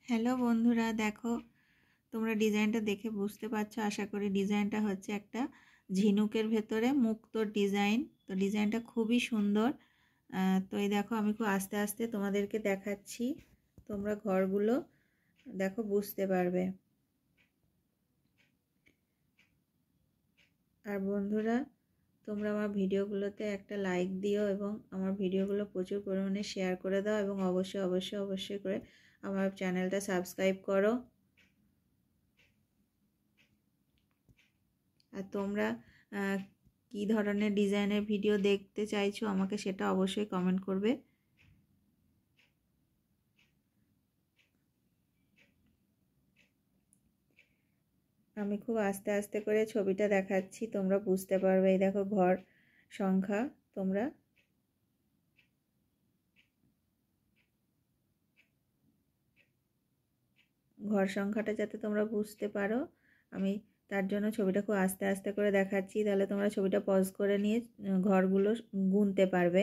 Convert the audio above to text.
Hello বন্ধুরা, দেখো তোমরা ডিজাইনটা দেখে বুঝতে পারছো। আশা করি ডিজাইনটা হচ্ছে একটা ঝিনুকের ভেতরে মুক্তোর ডিজাইন। তো ডিজাইনটা খুবই সুন্দর। তো এই দেখো, আমি খুব আস্তে আস্তে তোমাদেরকে দেখাচ্ছি, তোমরা ঘরগুলো দেখো বুঝতে পারবে। আর বন্ধুরা, তোমরা আমার ভিডিওগুলোতে একটা লাইক দিও এবং আমার ভিডিওগুলো প্রচুর পরিমাণে শেয়ার করে দাও এবং অবশ্যই অবশ্যই অবশ্যই করে আমার চ্যানেলটা সাবস্ক্রাইব করো। আর তোমরা কী ধরনের ডিজাইনের ভিডিও দেখতে চাইছো আমাকে সেটা অবশ্যই কমেন্ট করবে। আমি খুব আস্তে আস্তে করে ছবিটা দেখাচ্ছি, তোমরা বুঝতে পারবে। এই দেখো ঘর সংখ্যা, তোমরা ঘর সংখ্যাটা যাতে তোমরা বুঝতে পারো, আমি তার জন্য ছবিটা খুব আস্তে আস্তে করে দেখাচ্ছি। তাহলে তোমরা ছবিটা পজ করে নিয়ে ঘরগুলো গুনতে পারবে।